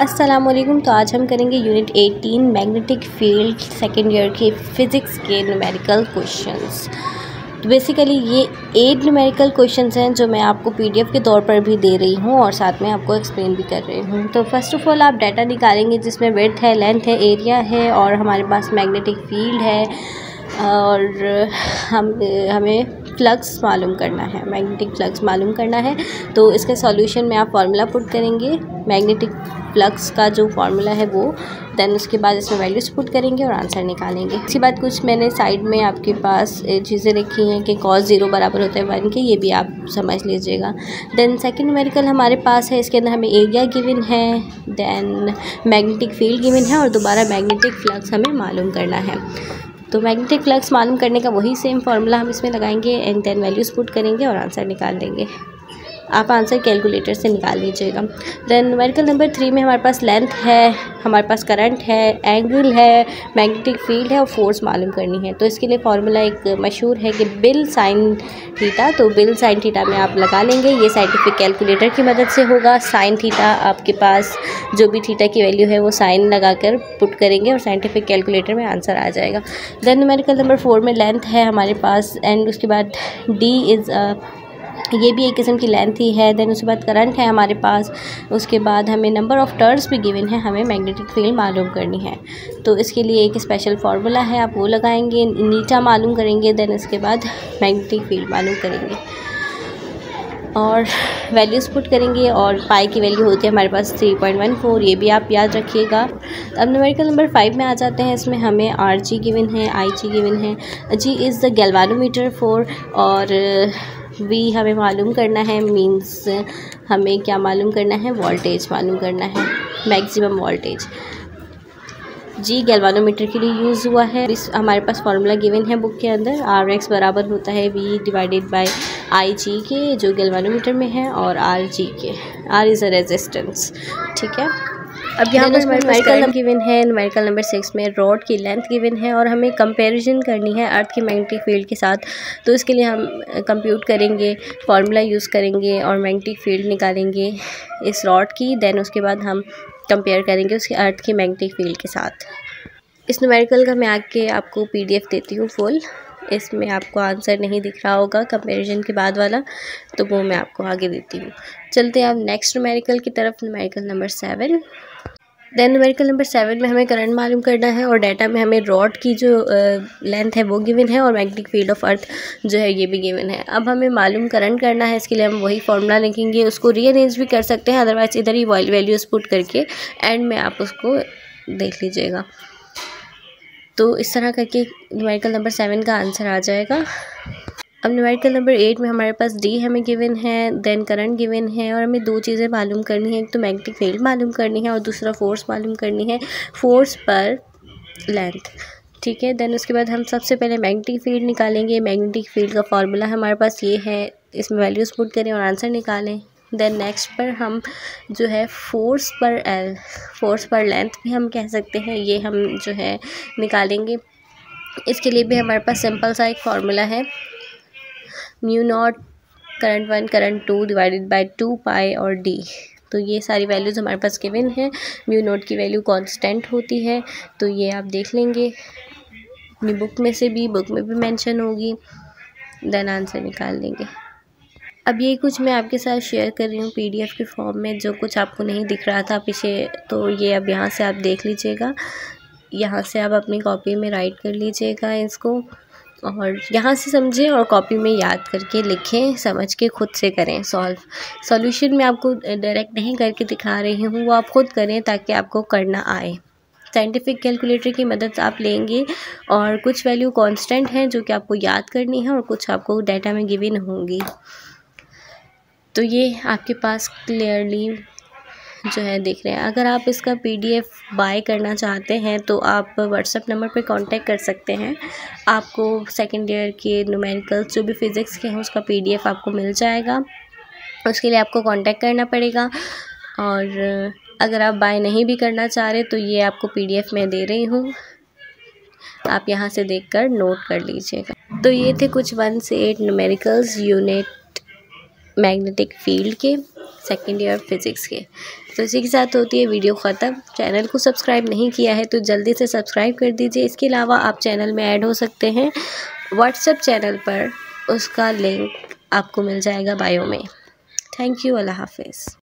अस्सलामुअलैकुम। तो आज हम करेंगे unit 18 magnetic field second year के फ़िज़िक्स के न्यूमेरिकल क्वेश्चंस। तो बेसिकली ये 8 न्यूमेरिकल क्वेश्चंस हैं जो मैं आपको पीडीएफ के तौर पर भी दे रही हूँ और साथ में आपको एक्सप्लेन भी कर रही हूँ। तो फर्स्ट ऑफ़ ऑल आप डाटा निकालेंगे जिसमें विड्थ है, लेंथ है, एरिया है और हमारे पास मैग्नेटिक फील्ड है और हमें फ्लक्स मालूम करना है, मैग्नेटिक फ्लक्स मालूम करना है। तो इसके सॉल्यूशन में आप फार्मूला पुट करेंगे, मैग्नेटिक फ्लक्स का जो फार्मूला है वो, देन उसके बाद इसमें वैल्यूज पुट करेंगे और आंसर निकालेंगे। इसके बाद कुछ मैंने साइड में आपके पास चीज़ें रखी हैं कि cos 0 बराबर होता है 1 के, ये भी आप समझ लीजिएगा। देन सेकंड न्यूमेरिकल हमारे पास है, इसके अंदर हमें एरिया गिवन है, देन मैग्नेटिक फील्ड गिवन है और दोबारा मैग्नेटिक फ्लक्स हमें मालूम करना है। तो मैग्नेटिक फ्लक्स मालूम करने का वही सेम फार्मूला हम इसमें लगाएंगे एंड देन वैल्यूज़ पुट करेंगे और आंसर निकाल देंगे। आप आंसर कैलकुलेटर से निकाल लीजिएगा। देन न्यूमेरिकल नंबर 3 में हमारे पास लेंथ है, हमारे पास करंट है, एंगल है, मैग्नेटिक फील्ड है और फोर्स मालूम करनी है। तो इसके लिए फार्मूला एक मशहूर है कि बिल साइन थीटा। तो बिल साइन थीटा में आप लगा लेंगे, ये साइंटिफिक कैलकुलेटर की मदद से होगा। साइन थीटा आपके पास जो भी थीटा की वैल्यू है वो साइन लगाकर पुट करेंगे और साइंटिफिक कैलकुलेटर में आंसर आ जाएगा। देन न्यूमेरिकल नंबर 4 में लेंथ है हमारे पास एंड उसके बाद डी इज़ ये भी एक किस्म की लेंथ ही है। देन उसके बाद करंट है हमारे पास, उसके बाद हमें नंबर ऑफ़ टर्न्स भी गिवन है, हमें मैग्नेटिक फील्ड मालूम करनी है। तो इसके लिए एक स्पेशल फार्मूला है, आप वो लगाएंगे, नीचा मालूम करेंगे, देन इसके बाद मैग्नेटिक फील्ड मालूम करेंगे और वैल्यूज़ पुट करेंगे। और पाई की वैल्यू होती है हमारे पास 3.14, ये भी आप याद रखिएगा। अब न्यूमेरिकल नंबर 5 में आ जाते हैं, इसमें हमें आर जी गिवन है, आई जी गिवन है। जी इज़ द गैल्वानोमीटर फॉर और वी हमें मालूम करना है, मींस हमें क्या मालूम करना है, वोल्टेज मालूम करना है, मैक्सिमम वोल्टेज। जी गैल्वानोमीटर के लिए यूज़ हुआ है। इस हमारे पास फार्मूला गिवन है बुक के अंदर, आर एक्स बराबर होता है वी डिवाइडेड बाय आई जी के जो गैल्वानोमीटर में है और आर जी के, आर इज़ अ रेजिस्टेंस, ठीक है। अब यहाँ पर न्यूमेरिकल नंबर गिवन है, न्यूमेरिकल नंबर 6 में रॉड की लेंथ गिवन है और हमें कंपैरिजन करनी है अर्थ की मैग्नेटिक फील्ड के साथ। तो इसके लिए हम कंप्यूट करेंगे, फार्मूला यूज़ करेंगे और मैग्नेटिक फील्ड निकालेंगे इस रॉड की। देन उसके बाद हम कंपेयर करेंगे उसके अर्थ की मैग्नेटिक फील्ड के साथ। इस न्यूमेरिकल का मैं आके आपको पीडीएफ देती हूँ फुल, इसमें आपको आंसर नहीं दिख रहा होगा कंपैरिजन के बाद वाला, तो वो मैं आपको आगे देती हूँ। चलते हैं अब नेक्स्ट न्यूमेरिकल की तरफ, numerical number 7। Then numerical number 7 में हमें करंट मालूम करना है और डाटा में हमें रॉड की जो लेंथ है वो गिवन है और मैग्नेटिक फील्ड ऑफ अर्थ जो है ये भी गिवन है। अब हमें मालूम करंट करना है, इसके लिए हम वही फार्मूला लिखेंगे, उसको रीअरेंज भी कर सकते हैं, अदरवाइज इधर ही वैल्यूज़ पुट करके एंड में आप उसको देख लीजिएगा। तो इस तरह करके न्यूमेरिकल नंबर 7 का आंसर आ जाएगा। अब न्यूमेरिकल नंबर 8 में हमारे पास डी हमें गिवन है, देन करंट गिवन है और हमें दो चीज़ें मालूम करनी है, एक तो मैग्नेटिक फील्ड मालूम करनी है और दूसरा फोर्स मालूम करनी है, फोर्स पर लेंथ, ठीक है। देन उसके बाद हम सबसे पहले मैग्नेटिक फील्ड निकालेंगे। मैग्नेटिक फील्ड का फार्मूला हमारे पास ये है, इसमें वैल्यूज़ पुट करें और आंसर निकालें। देन नेक्स्ट पर हम जो है फोर्स पर एल, फोर्स पर लेंथ भी हम कह सकते हैं, ये हम जो है निकालेंगे। इसके लिए भी हमारे पास सिंपल सा एक फार्मूला है, mu naught current 1 current 2 divided by 2 पाई और डी। तो ये सारी वैल्यूज़ हमारे पास गिवन है। म्यू नॉट की वैल्यू कांस्टेंट होती है, तो ये आप देख लेंगे अपनी बुक में से भी, बुक में भी मेंशन होगी। देन आंसर निकाल लेंगे। अब ये कुछ मैं आपके साथ शेयर कर रही हूँ पीडीएफ के फॉर्म में, जो कुछ आपको नहीं दिख रहा था पीछे, तो ये अब यहाँ से आप देख लीजिएगा, यहाँ से आप अपनी कॉपी में राइट कर लीजिएगा इसको और यहाँ से समझें और कॉपी में याद करके लिखें, समझ के खुद से करें सॉल्व। सॉल्यूशन में आपको डायरेक्ट नहीं करके दिखा रही हूँ, वो आप खुद करें ताकि आपको करना आए। साइंटिफिक कैलकुलेटर की मदद आप लेंगे और कुछ वैल्यू कांस्टेंट है जो कि आपको याद करनी है और कुछ आपको डाटा में गिवन होंगी। तो ये आपके पास क्लियरली जो है दिख रहे हैं। अगर आप इसका पीडीएफ बाय करना चाहते हैं तो आप व्हाट्सएप नंबर पर कांटेक्ट कर सकते हैं, आपको सेकेंड ईयर के न्यूमेरिकल्स जो भी फिज़िक्स के हैं उसका पीडीएफ आपको मिल जाएगा। उसके लिए आपको कांटेक्ट करना पड़ेगा और अगर आप बाय नहीं भी करना चाह रहे तो ये आपको पीडीएफ में दे रही हूँ, आप यहाँ से देखकर नोट कर लीजिएगा। तो ये थे कुछ 1 से 8 न्यूमेरिकल्स यूनिट मैग्नेटिक फील्ड के, सेकेंड ईयर फिज़िक्स के। तो इसी के साथ होती है वीडियो ख़त्म। चैनल को सब्सक्राइब नहीं किया है तो जल्दी से सब्सक्राइब कर दीजिए। इसके अलावा आप चैनल में ऐड हो सकते हैं व्हाट्सएप चैनल पर, उसका लिंक आपको मिल जाएगा बायो में। Thank you. अल्लाह हाफिज़।